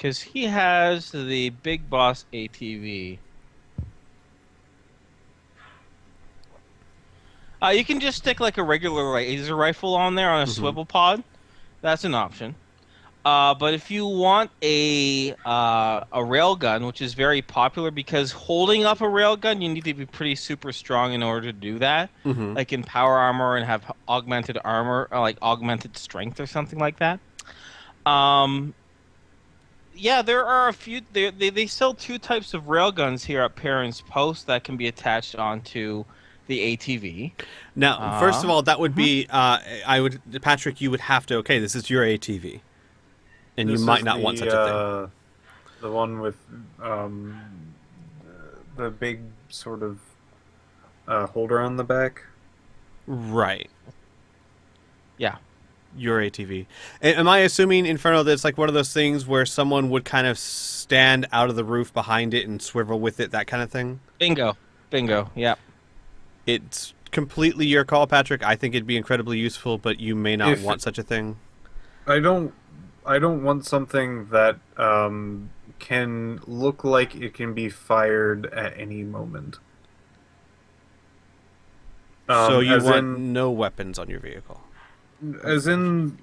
because he has the Big Boss ATV. You can just stick like a regular laser rifle on there on a Hmm. swivel pod. That's an option. But if you want a railgun, which is very popular because holding up a railgun, you need to be pretty super strong in order to do that. Hmm. Like in power armor and have augmented armor, or like augmented strength or something like that. Um, yeah, there are a few. They sell two types of railguns here at Parents Post that can be attached onto the ATV. Now, first of all, that would Mhm. be Patrick. You would have to. Okay, this is your ATV, and you This might is not want such a thing. the one with the big sort of holder on the back. Right. Yeah. Your ATV. Am I assuming, Inferno, that it's like one of those things where someone would kind of stand out of the roof behind it and swivel with it, that kind of thing? Bingo. Bingo. Yeah. It's completely your call, Patrick. I think it'd be incredibly useful, but you may not If want such a thing. I don't, I don't want something that can look like it can be fired at any moment. So you As want in, no weapons on your vehicle. as in,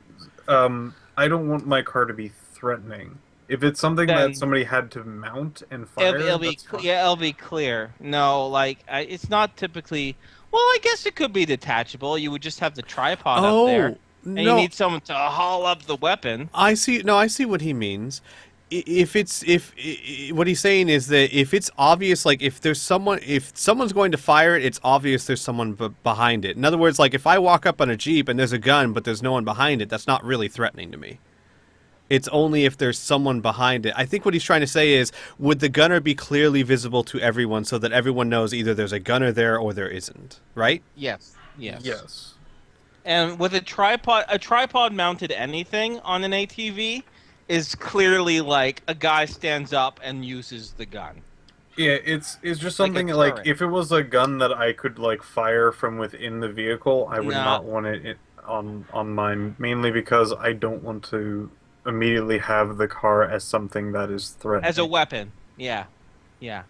I don't want my car to be threatening. If it's something that Then somebody had to mount and it'll fire, be that's fine. yeah, it'll be clear. No, it's not typically. Well, I guess it could be detachable. You would just have the tripod up there, Oh, and you no. need someone to haul up the weapon. I see. No, I see what he means. If it's what he's saying is that if it's obvious, like if someone's going to fire it, it's obvious there's someone behind it. In other words, like if I walk up on a Jeep and there's a gun but there's no one behind it, that's not really threatening to me. It's only if there's someone behind it. I think what he's trying to say is, would the gunner be clearly visible to everyone so that everyone knows either there's a gunner there or there isn't, right? Yes. Yes. Yes. And with a tripod mounted anything on an ATV is clearly like a guy stands up and uses the gun, Yeah, it's just like a something like turret. if it was a gun that I could like fire from within the vehicle, I would No, not want it on mine, mainly because I don't want to immediately have the car as something that is as a threatening. weapon. Yeah. Yeah.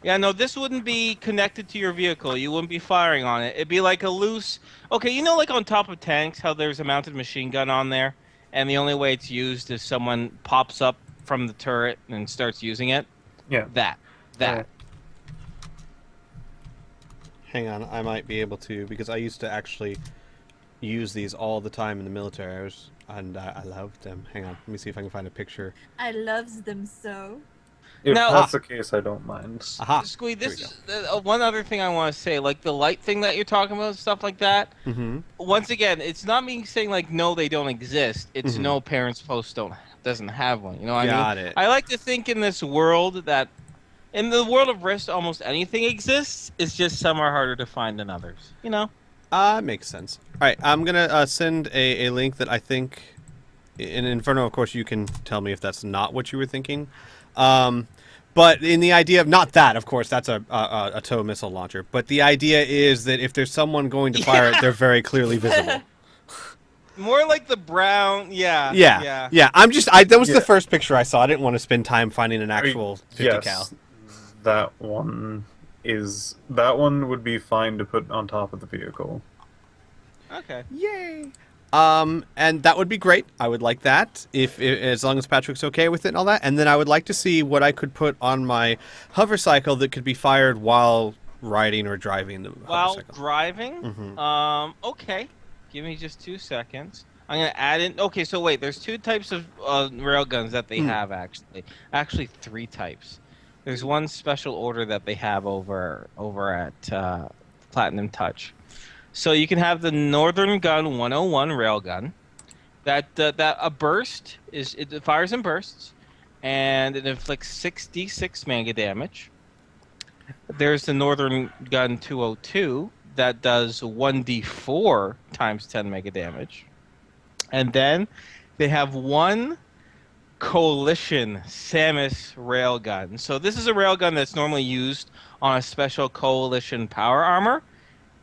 Yeah, no, this wouldn't be connected to your vehicle. You wouldn't be firing on it. It'd be like a loose. Okay, you know, like on top of tanks, how there's a mounted machine gun on there, and the only way it's used is someone pops up from the turret and starts using it. Yeah. That, Uh, that. Hang on, I might be able to because I used to actually use these all the time in the military. And I loved them. Hang on, let me see if I can find a picture. I loves them so. if Now, that's the case, I don't mind. Aha, Squeed, here we this go. is one other thing I want to say. Like the light thing that you're talking about, stuff like that. Mm-hmm. Once again, it's not me saying like no, they don't exist. It's Mhm. no parents post doesn't have one. You know what I mean? Got it. I like to think in this world that in the world of Rift, almost anything exists. It's just some are harder to find than others. You know? Makes sense. All right, I'm gonna send a link that I think in Inferno. Of course, you can tell me if that's not what you were thinking. But in the idea of not that, of course, that's a tow missile launcher. But the idea is that if there's someone going to fire it, they're very clearly visible. More like the brown. Yeah. Yeah, Yeah. yeah. That was the Yeah. first picture I saw. I didn't want to spend time finding an actual 50 cal. Yes, that one would be fine to put on top of the vehicle. Okay. Yay! And that would be great. I would like that if as long as Patrick's okay with it and all that. And then I would like to see what I could put on my hover cycle that could be fired while riding or driving the While hover cycle. driving. Mhm. Okay. Give me just 2 seconds. I'm gonna add in. Okay, so wait. There's two types of railguns that they have actually. Actually, three types. There's one special order that they have over at Platinum Touch. So you can have the Northern Gun 101 railgun. That a burst is it fires in bursts, and it inflicts 6d6 mega damage. There's the Northern Gun 202 that does 1d4 times 10 mega damage. And then they have one Coalition Samus railgun. So this is a railgun that's normally used on a special Coalition power armor.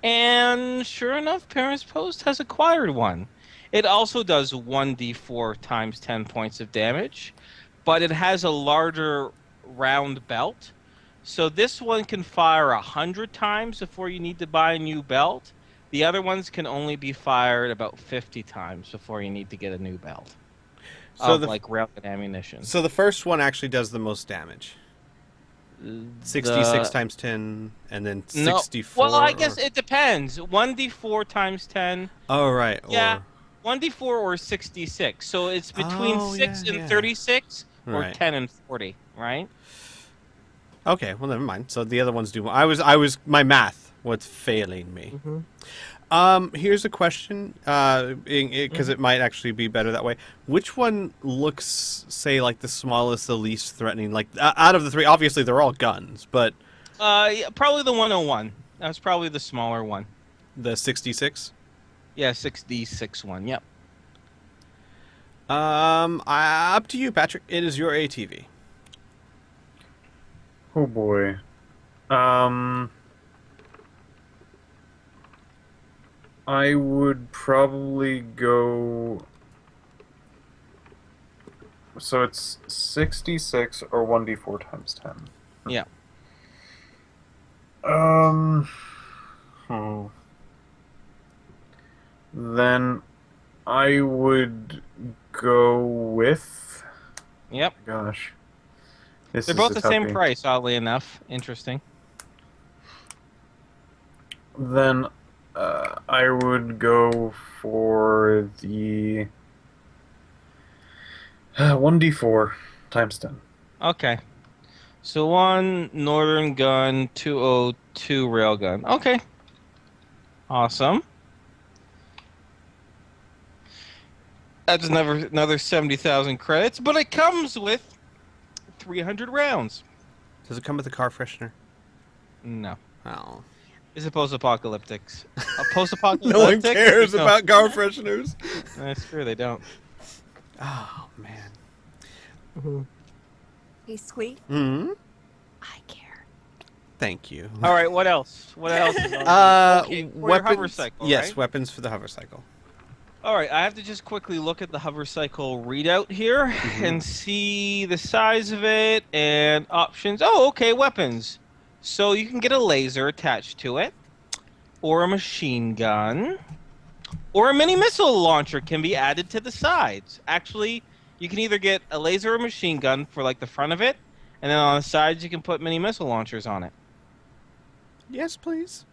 And sure enough, Parents Post has acquired one. It also does 1d4 times 10 points of damage, but it has a larger round belt. So this one can fire 100 times before you need to buy a new belt. The other ones can only be fired about 50 times before you need to get a new belt. So Of like railgun ammunition. So the first one actually does the most damage. 66 times 10, and then 64. Well, I guess it depends. 1d4 times 10. Oh, right. Yeah. 1d4 or 66. So it's between 6 and 36 or Right. 10 and 40, right? Okay, well, never mind. So the other ones do. My math was failing me. Here's a question, because it might actually be better that way. Which one looks, say, like the smallest, the least threatening? Like out of the three, obviously they're all guns, but Yeah, probably the 101. That's probably the smaller one. the 66. Yeah, 6d6 one. Yep. Up to you, Patrick. It is your ATV. Oh boy. I would probably go. So it's 66 or 1d4 times 10. Yeah. Then I would go with. Yep. Gosh. This They're is both a the same toughie. price, oddly enough. Interesting. Then I would go for the 1d4 times 10. Okay. So 1 Northern Gun, 202 Railgun. Okay. Awesome. That's another 70,000 credits, but it comes with 300 rounds. Does it come with a car freshener? No. Oh. It's a post-apocalyptic. Post-apocalyptic? No one cares No. about car fresheners. That's true, they don't. Oh man. Hey, sweet. Hmm. I care. Thank you. All right, what else? What else? Is on okay, for your weapons. hover cycle, Yes, right? weapons for the hover cycle. All right, I have to just quickly look at the hover cycle readout here and see the size of it and options. Oh, okay, weapons. So you can get a laser attached to it, or a machine gun, or a mini missile launcher can be added to the sides. Actually, you can either get a laser or machine gun for like the front of it, and then on the sides you can put mini missile launchers on it. Yes, please.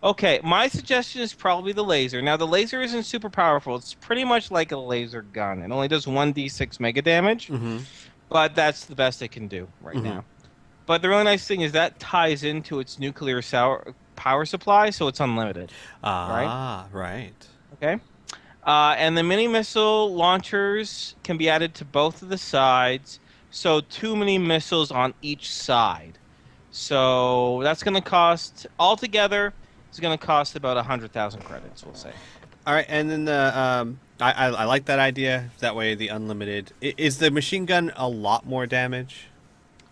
Okay, my suggestion is probably the laser. Now, the laser isn't super powerful. It's pretty much like a laser gun. It only does 1d6 mega damage, Mm-hmm. but that's the best it can do right now. But the really nice thing is that ties into its nuclear power supply, so it's unlimited. Right. Okay? And the mini missile launchers can be added to both of the sides, so 2 mini missiles on each side. So that's going to cost, altogether, it's going to cost about 100,000 credits, we'll say. All right, and then the I like that idea. That way, the unlimited is the machine gun a lot more damage.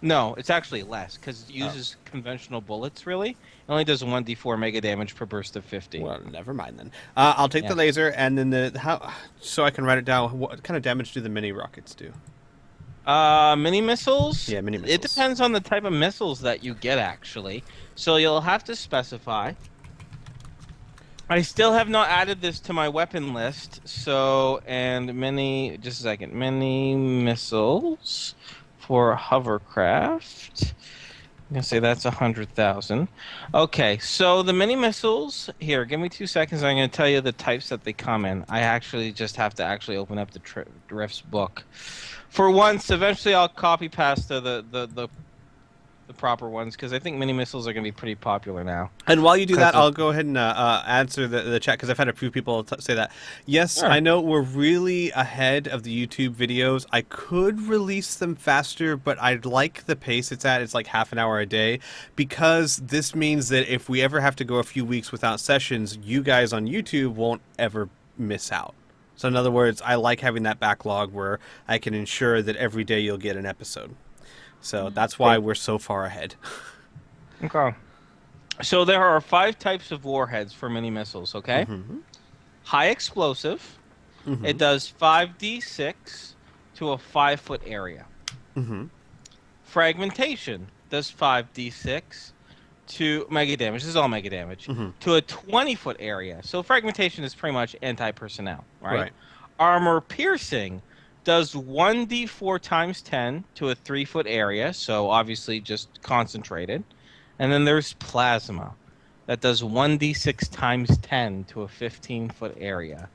No, it's actually less, because it uses conventional bullets, really. It only does 1d4 mega damage per burst of 50. Well, never mind then. I'll take Yeah. the laser, and then so I can write it down. What kind of damage do the mini rockets do? Mini missiles? Yeah, mini It missiles. depends on the type of missiles that you get, actually. So you'll have to specify. I still have not added this to my weapon list, so, just a second, mini missiles for hovercraft. I'm gonna say that's 100,000. Okay, so the mini missiles, here, give me 2 seconds, I'm gonna tell you the types that they come in. I actually just have to open up the Drift's book. For once, eventually I'll copy past the proper ones, because I think mini missiles are going to be pretty popular now. And while you do that, Because of- I'll go ahead and answer the chat, because I've had a few people say that. Yes, Sure. I know we're really ahead of the YouTube videos. I could release them faster, but I like the pace it's at. It's like half an hour a day, because this means that if we ever have to go a few weeks without sessions, you guys on YouTube won't ever miss out. So in other words, I like having that backlog where I can ensure that every day you'll get an episode. So that's why we're so far ahead. Okay. So there are 5 types of warheads for mini missiles, okay? Mhm. High explosive, It does 5d6 to a 5-foot area. Mm-hmm. Fragmentation does 5d6 to mega damage. This is all mega damage to a 20-foot area. So fragmentation is pretty much anti-personnel, right? Right. Armor piercing does 1d4 times 10 to a 3-foot area. So obviously just concentrated. And then there's plasma that does 1d6 times 10 to a 15-foot area.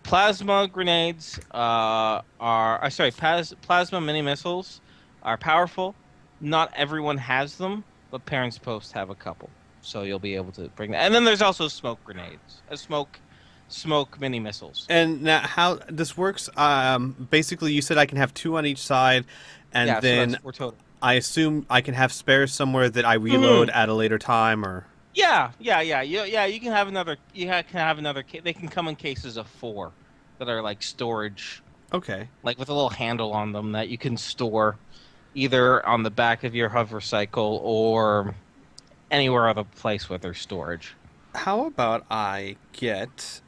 Plasma grenades plasma mini missiles are powerful. Not everyone has them, but Parents Post have a couple, so you'll be able to bring that. And then there's also smoke grenades, smoke mini missiles. And now, how this works? Basically, you said I can have 2 on each side, and Yeah, so then that's 4 total. I assume I can have spares somewhere that I reload at a later time, or Yeah. You can have another. Can have another. They can come in cases of 4 that are like storage, okay. like with a little handle on them that you can store either on the back of your hover cycle or anywhere other place with their storage. How about I get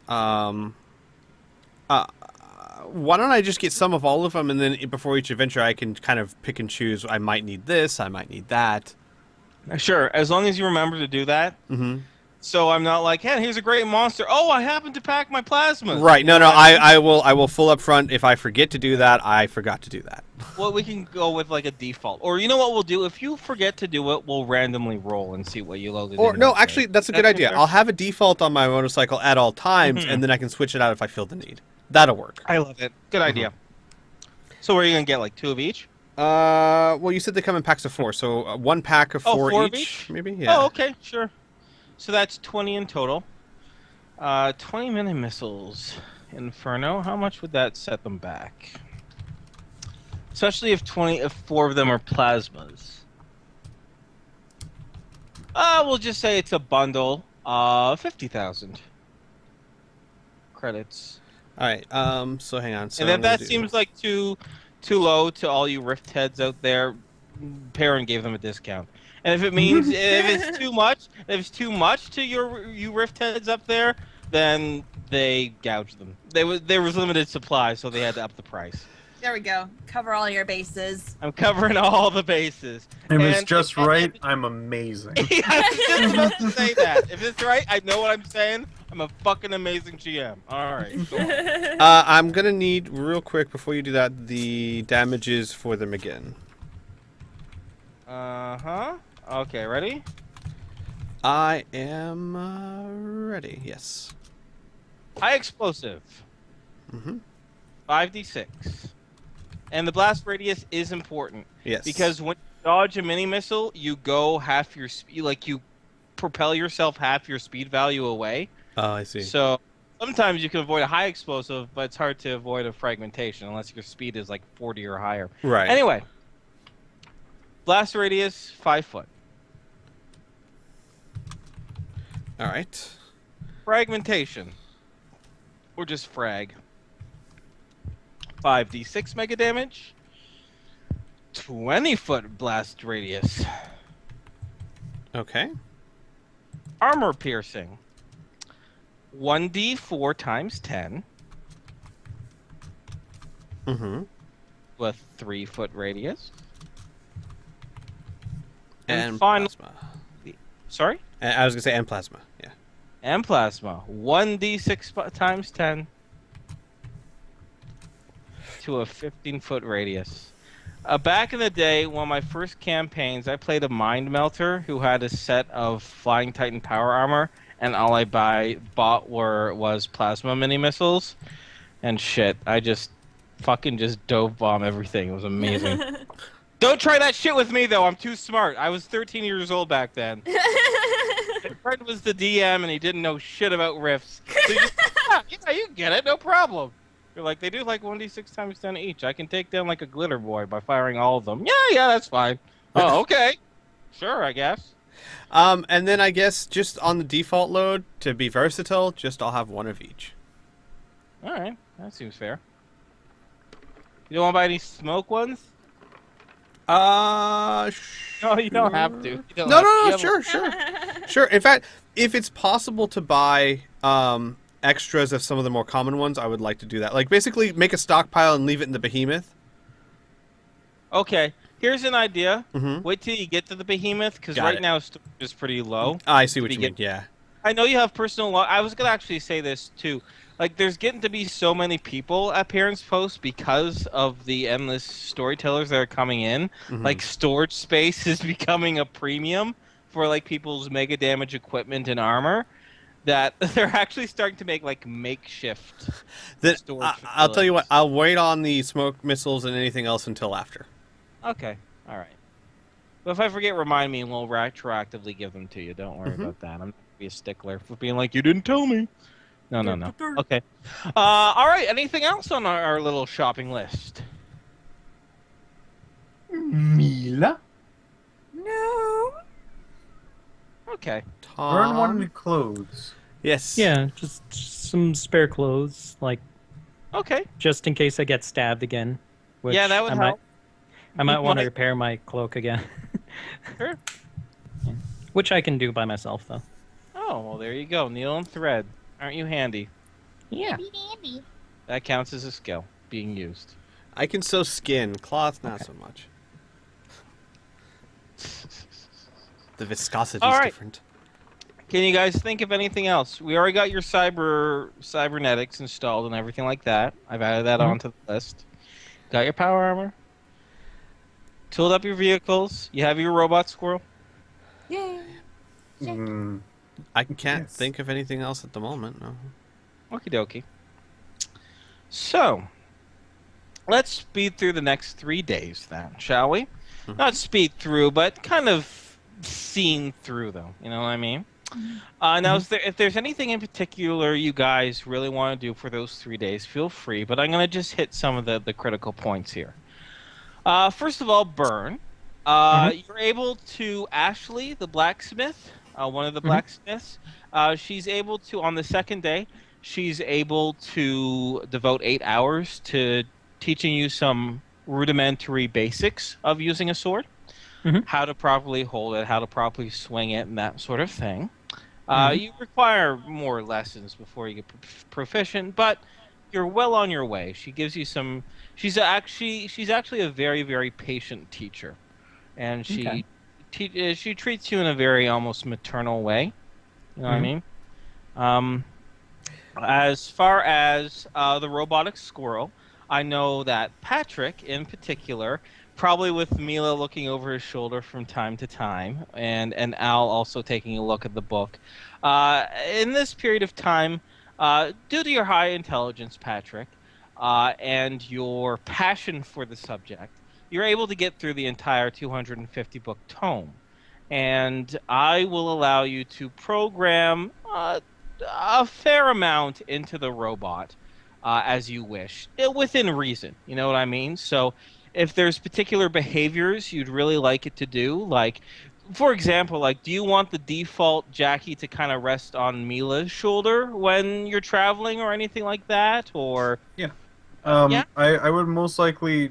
why don't I just get some of all of them, and then before each adventure I can kind of pick and choose. I might need this, I might need that. Sure, as long as you remember to do that. Mm-hmm. So I'm not like, hey, here's a great monster. Oh, I happen to pack my plasma. Right. No, I will full up front. If I forget to do that, I forgot to do that. Well, we can go with like a default. Or you know what we'll do? If you forget to do it, we'll randomly roll and see what you loaded Or in no, that day. actually, that's a good That idea. seems I'll have a default on my motorcycle at all times, and then I can switch it out if I feel the need. That'll work. I love it. Good idea. So where are you going to get, like 2 of each? Well, you said they come in packs of 4, so 1 pack of 4 4 of each, each? maybe. Yeah. Oh, okay, sure. So that's 20 in total. 20 mini missiles. Inferno, how much would that set them back? Especially if 4 of them are plasmas. We'll just say it's a bundle of 50,000 credits. All right. So hang on. So And if I'm gonna that do- seems like too low to all you Rift heads out there, Perrin gave them a discount. And if it means if it's too much to you Rift heads up there, then they gouged them. There was limited supply, so they had to up the price. There we go. Cover all your bases. I'm covering all the bases. If it's And just right, I'm amazing. Yeah, I was just about to say that. If it's right, I know what I'm saying. I'm a fucking amazing GM. All right. Go on. I'm gonna need real quick before you do that the damages for them again. Okay, ready? I am ready. Yes. High explosive. Mm-hmm. 5d6. And the blast radius is important Yes. because when you dodge a mini missile, you go half your speed, like you propel yourself half your speed value away. Oh, I see. So sometimes you can avoid a high explosive, but it's hard to avoid a fragmentation unless your speed is like 40 or higher. Right. Anyway, blast radius 5 foot. All right. Fragmentation, or just frag. 5d6 mega damage. 20-foot blast radius. Okay. Armor piercing. 1d4 times 10 Mm-hmm. with 3-foot radius. And final- plasma. Sorry? I was gonna say and plasma. Yeah. And plasma. 1d6 times 10 to a 15-foot radius. Back in the day, one of my first campaigns, I played a Mind Melter who had a set of Flying Titan power armor, and all I bought was plasma mini missiles. And shit, I just fucking dove bomb everything. It was amazing. Don't try that shit with me, though. I'm too smart. I was 13 years old back then. My friend was the DM, and he didn't know shit about rifts. So yeah, you get it, no problem. You're like, they do like 1d6 times 10 each. I can take down like a glitter boy by firing all of them. Yeah, that's fine. Oh, okay. Sure, I guess. And then I guess just on the default load to be versatile, I'll have 1 of each. All right, that seems fair. You don't want to buy any smoke ones? No, you don't have to. You don't have to. You have- Sure. In fact, if it's possible to buy extras of some of the more common ones, I would like to do that. Like, basically, make a stockpile and leave it in the behemoth. Okay, here's an idea. Mm-hmm. Wait till you get to the behemoth, because Got right it. now storage is pretty low. I see what Did you you mean. Yeah. I know you have personal. I was gonna actually say this too. Like, there's getting to be so many people at Parents Post because of the endless storytellers that are coming in. Mhm. Like, storage space is becoming a premium for like people's mega damage equipment and armor. That they're actually starting to make like makeshift. Then storage I'll tell you what. facilities. I'll wait on the smoke missiles and anything else until after. Okay, all right. But if I forget, remind me, and we'll retroactively give them to you. Don't worry about that. I'm not gonna be a stickler for being like, you didn't tell me. No. Okay. All right. Anything else on our little shopping list? Mila? No. Okay. Learn one clothes. Yes. Yeah, just some spare clothes, like Okay. just in case I get stabbed again. Which Yeah, that would I help. I might want to might- repair my cloak again. Sure. Which I can do by myself, though. Oh, well, there you go. Needle and thread. Aren't you handy? Yeah. That counts as a skill being used. I can sew skin. Cloth, not Okay. so much. The viscosity All is right. different. Can you guys think of anything else? We already got your cybernetics installed and everything like that. I've added that onto the list. Got your power armor. Tooled up your vehicles. You have your robot squirrel. Yay. Mm, I can't Yes. think of anything else at the moment. No. Okie dokie. So, let's speed through the next 3 days then, shall we? Not speed through, but kind of scene through them. You know what I mean? Now, if there's anything in particular you guys really want to do for those 3 days, feel free. But I'm going to just hit some of the critical points here. First of all, Burn. You're able to Ashley, the blacksmith, one of the blacksmiths. She's able to, on the second day, she's able to devote 8 hours to teaching you some rudimentary basics of using a sword, how to properly hold it, how to properly swing it, and that sort of thing. You require more lessons before you get proficient, but you're well on your way. She gives you some. She's actually a very, very patient teacher, and she she treats you in a very almost maternal way. You know what I mean? As far as the robotic squirrel, I know that Patrick, in particular, probably with Mila looking over his shoulder from time to time, and Al also taking a look at the book. In this period of time, due to your high intelligence, Patrick, and your passion for the subject, you're able to get through the entire 250-book tome. And I will allow you to program a fair amount into the robot as you wish, within reason. You know what I mean? So if there's particular behaviors you'd really like it to do, like, for example, like, do you want the default Jackie to kind of rest on Mila's shoulder when you're traveling or anything like that? Or Yeah. I would most likely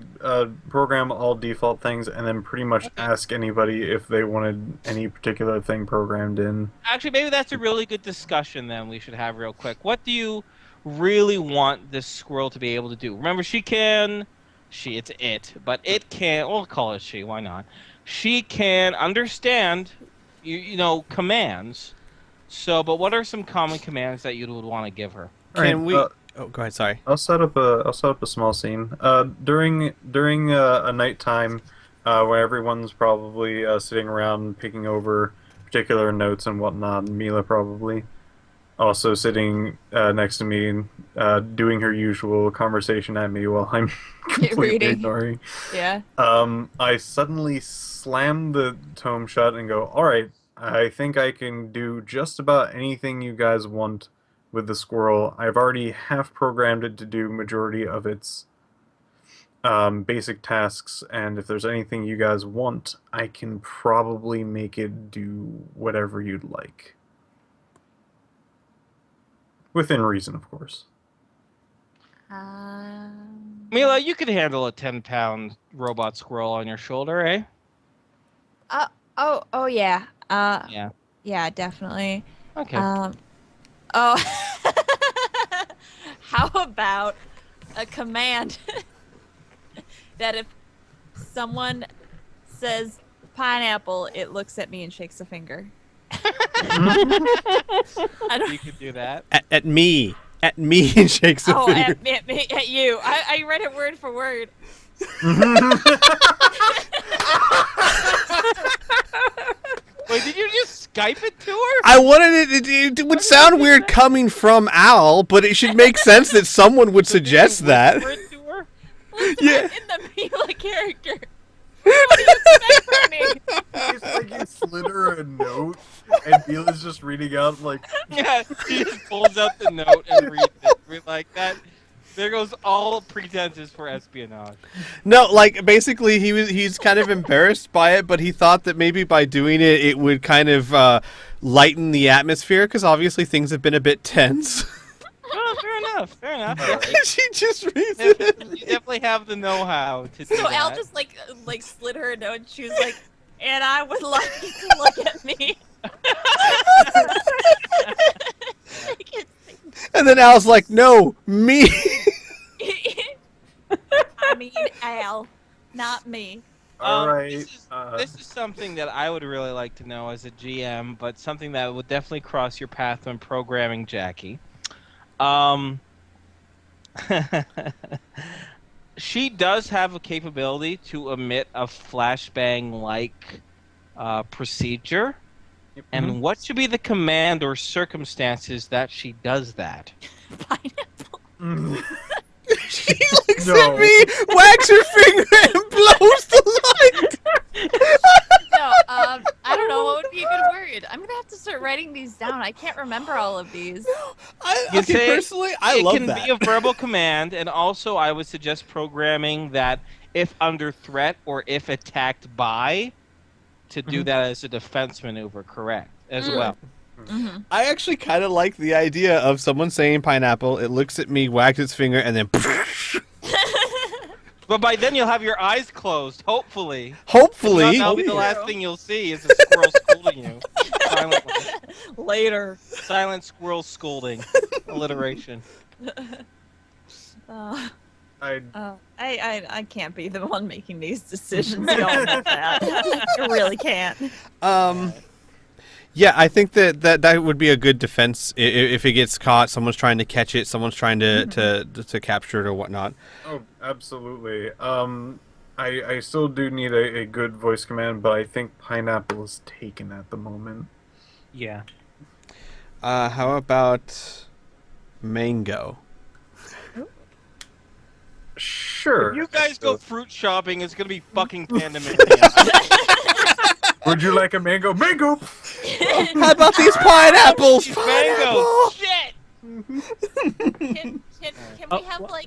program all default things and then pretty much ask anybody if they wanted any particular thing programmed in. actually, maybe that's a really good discussion then we should have real quick. What do you really want this squirrel to be able to do? Remember, it's it, but it can, we'll call it she, why not? She can understand, you know, commands. So, but what are some common commands that you would want to give her? Can we? Alright, Oh, go ahead. Sorry. I'll set up a small scene. During a nighttime, where everyone's probably sitting around picking over particular notes and whatnot, and Mila probably also sitting next to me, doing her usual conversation at me while I'm completely reading. ignoring. Yeah. I suddenly slam the tome shut and go, "All right, I think I can do just about anything you guys want with the squirrel. I've already half programmed it to do majority of its basic tasks, and if there's anything you guys want, I can probably make it do whatever you'd like. Within reason, of course." Mila, you could handle a 10-pound robot squirrel on your shoulder, eh? Oh yeah. Yeah. Yeah, definitely. Okay. Oh. How about a command that if someone says pineapple, it looks at me and shakes a finger? I don't. You could do that. At me. At me and shakes a Oh, finger. at you. I read it word for word. Wait, did you just Skype it to her? I wanted it would sound weird coming from Al, but it should make sense that someone would suggest that. Whisper it to her? Listen, Yeah. I'm in the Mila character. What do you expect from me? It's like you slid her a note, and Mila's just reading out like, Yeah, he just pulls out the note and reads it. We're like that. There goes all pretenses for espionage. No, like basically he's kind of embarrassed by it, but he thought that maybe by doing it it would kind of lighten the atmosphere because obviously things have been a bit tense. Oh, fair enough. Fair enough. She just reads it. You definitely have the know-how to do So that. Al just like slid her a note and she was like, and I would like you to look at me. I can't And then Al's like, "No, me." I mean Al, not me. alright, This is something that I would really like to know as a GM, but something that would definitely cross your path when programming Jackie. She does have a capability to emit a flashbang-like procedure. And what should be the command or circumstances that she does that? Pineapple. She looks No. at me, wags her finger, and blows the light. No, I don't know what would be a good word. I'm gonna have to start writing these down. I can't remember all of these. You Okay, say personally, I it love can that. be a verbal command, and also I would suggest programming that if under threat or if attacked by, to do that as a defense maneuver, correct, as well. Mm-hmm. I actually kind of like the idea of someone saying pineapple. It looks at me, wags its finger, and then But by then you'll have your eyes closed, hopefully. hopefully. That'll be the last thing you'll see is a squirrel scolding you. Later. Silent squirrel scolding. Alliteration. I can't be the one making these decisions. Y'all know that. I really can't. Yeah, I think that would be a good defense if it gets caught. Someone's trying to catch it. Someone's trying to capture it or whatnot. oh, absolutely. I still do need a good voice command, but I think pineapple is taken at the moment. Yeah. How about mango? Sure. If you guys go fruit shopping, it's gonna be fucking pandemonium. Would you like a mango? Mango! How about these pineapples? These mangoes. Shit. Can Oh, we have what?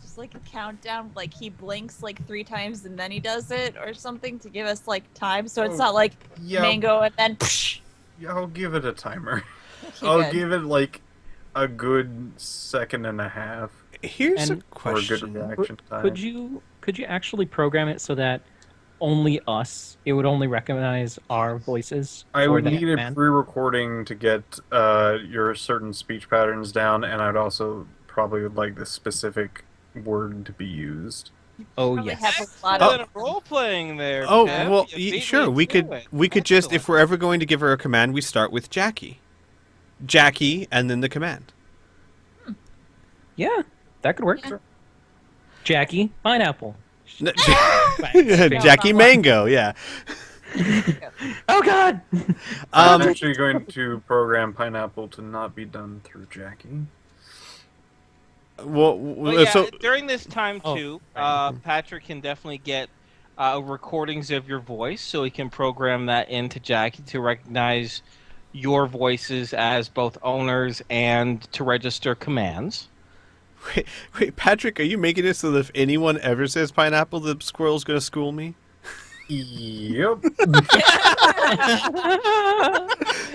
just like a countdown? Like he blinks like 3 times and then he does it or something to give us like time, so it's Oh, not like Yeah, mango and then. Psh. yeah, I'll give it a timer. Okay, I'll good. give it like a good second and a half Here's And- a for a good question. reaction time. Could you actually program it so that only us, it would only recognize our voices? I for would that need a command? pre-recording to get your certain speech patterns down, and I'd also probably would like the specific word to be used. Oh Probably yes. have a lot Excellent of. role playing there. Oh Pep. well, You beat sure. me We to could it. just, if Excellent. we're ever going to give her a command, we start with Jackie, and then the command. Yeah, that could work. Yeah. Jackie, pineapple. No, Yeah, Jackie Mango, yeah. Oh God. I'm Um, actually going to program pineapple to not be done through Jackie. well, Well, yeah, so during this time Oh, too, right. Patrick can definitely get recordings of your voice, so he can program that into Jackie to recognize your voices as both owners and to register commands. wait, Patrick, are you making it so that if anyone ever says pineapple, the squirrel's gonna school me? Yep.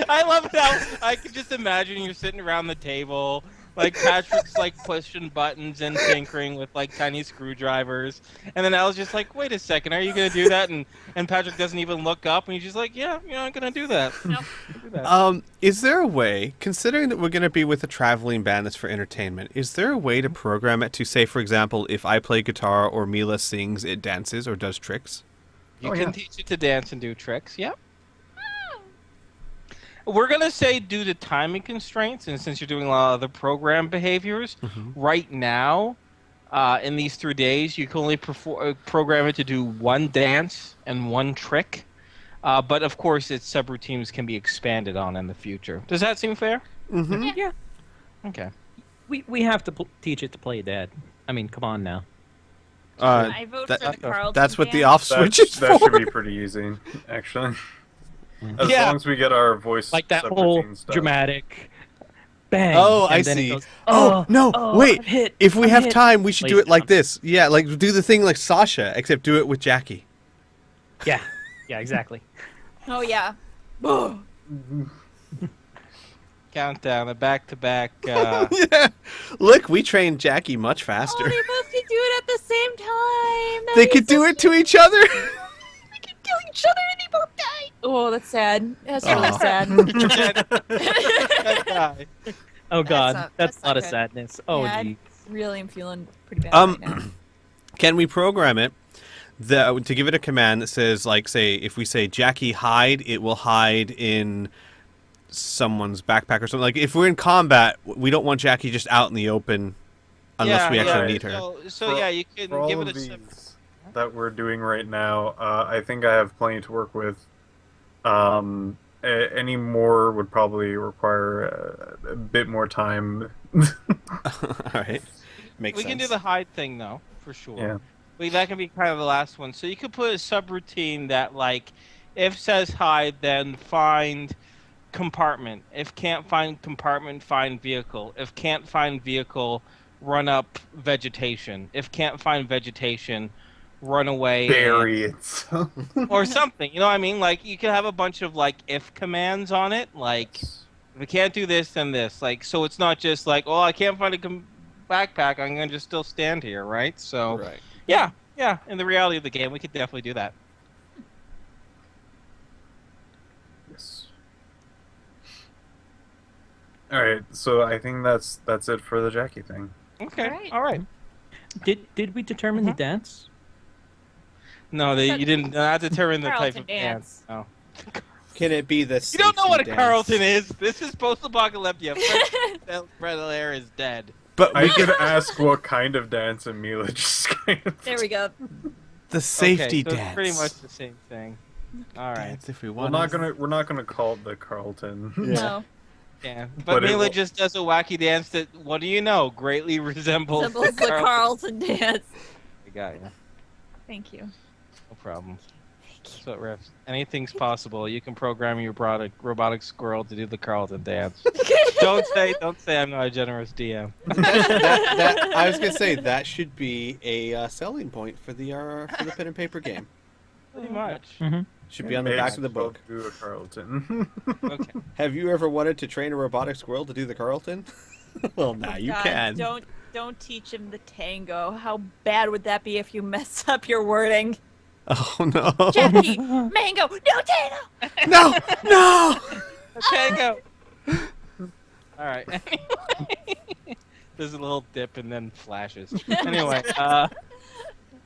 I love how I can just imagine you're sitting around the table, Like Patrick's like pushing buttons and tinkering with like tiny screwdrivers, and then Elle's just like, "Wait a second, are you gonna do that?" And Patrick doesn't even look up, and he's just like, "Yeah, I'm gonna do that." Nope. Do that. Is there a way, considering that we're going to be with a traveling band that's for entertainment, is there a way to program it to say, for example, if I play guitar or Mila sings, it dances or does tricks? You Oh, can yeah. teach it to dance and do tricks. Yep. We're gonna say due to timing constraints, and since you're doing a lot of the program behaviors, right now, in these 3 days, you can only program it to do one dance and one trick. But of course, its subroutines can be expanded on in the future. Does that seem fair? Mm-hmm. Yeah. Okay. We have to teach it to play dead. I mean, come on now. I vote that- for the Carlton That's what the dance. off switch is That for. should be pretty easy, actually. As Yeah. long as we get our voice Like that subroutine whole stuff. dramatic bang. Oh, and I then it see. goes, Oh, no, wait. I'm hit, If we I'm have hit." time, we should Lays do it like down. this. Yeah, like do the thing like Sasha, except do it with Jackie. Yeah. Yeah, exactly. Oh yeah. Countdown, a back-to-back. Yeah. Look, we trained Jackie much faster. Oh, they both could do it at the same time. That'd They be could so do it cute. to each other. They could kill each other and they both die. Oh, that's sad. That's really Aw. sad. That guy. Oh God, not- that's that's a not lot of good. sadness. Oh yeah, gee. I really am feeling pretty bad right now. Can we program it to give it a command that says, like, say, if we say Jackie hide, it will hide in someone's backpack or something. Like, if we're in combat, we don't want Jackie just out in the open unless we actually need her. So For- yeah, you can For all give of it a. these that we're doing right now, I think I have plenty to work with. Any more would probably require a bit more time. All right. Makes We sense. can do the hide thing though, for sure. Yeah. That can be kind of the last one. So you could put a subroutine that, like, if says hide, then find compartment. If can't find compartment, find vehicle. If can't find vehicle, run up vegetation. If can't find vegetation, run away. Bury it. Or something. You know what I mean? Like, you can have a bunch of, like, if commands on it. Like, if we can't do this, then this. Like, so it's not just like, oh, I can't find a backpack. I'm going to just still stand here, right? So, Right. yeah. In the reality of the game, we could definitely do that. Yes. All right, so I think that's it for the Jackie thing. Okay. All right. Did we determine the dance? No, you didn't not determine the type Carlton of dance. dance. No. Can it be the You don't know what a safety Carlton dance? is. This is post-apocalyptic. Fred Alaire is dead. But I we could ask what kind of dance, and Mila just kind of. There we go. the safety okay, so dance. It's pretty much the same thing. All right. Dance if we We're want. we're not gonna call it the Carlton. No. Yeah. But But it Mila will- just does a wacky dance that, what do you know, greatly resembles Symbols the Carlton dance. I got you. Thank you. No problem. So, Refs, anything's possible. You can program your robotic squirrel to do the Carlton dance. don't say I'm not a generous DM. I was gonna say that should be a selling point for the pen and paper game. Pretty much. Should be on the back of the book. Do a Carlton. Okay. Have you ever wanted to train a robotic squirrel to do the Carlton? Well, now you God, can. Don't teach him the tango. How bad would that be if you mess up your wording? Oh no! Jackie, mango, no tango. No! Okay, go. All right. There's a little dip and then flashes. Anyway,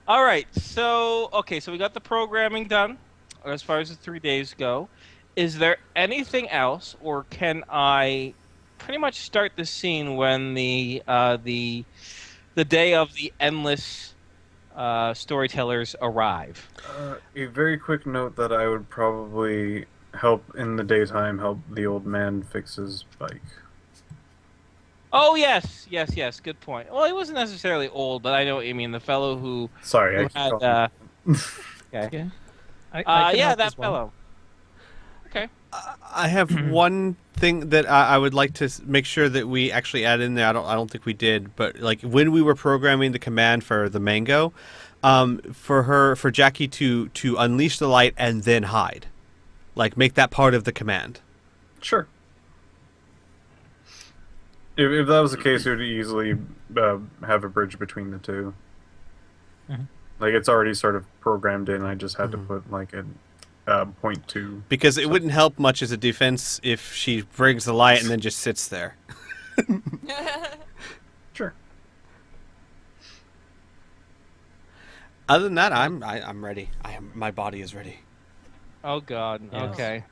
all right. So we got the programming done as far as the 3 days go. Is there anything else, or can I pretty much start the scene when the day of the endless storytellers arrive? A very quick note that I would probably help in the daytime help the old man fix his bike. Oh yes. Good point. Well, he wasn't necessarily old, but I know what you mean. The fellow who Sorry, I had. keep calling Okay. I can Yeah, help that as well. fellow. Okay. I have one thing that I would like to make sure that we actually add in there. I don't think we did, but like when we were programming the command for the mango, for Jackie to unleash the light and then hide, like make that part of the command. Sure. If that was the case, it would easily have a bridge between the two. Mhm. Like it's already sort of programmed in. I just had to put like a 0.2. Because it wouldn't help much as a defense if she brings the light and then just sits there. Sure. Other than that, I'm ready. My body is ready. Oh God. Yes. Okay.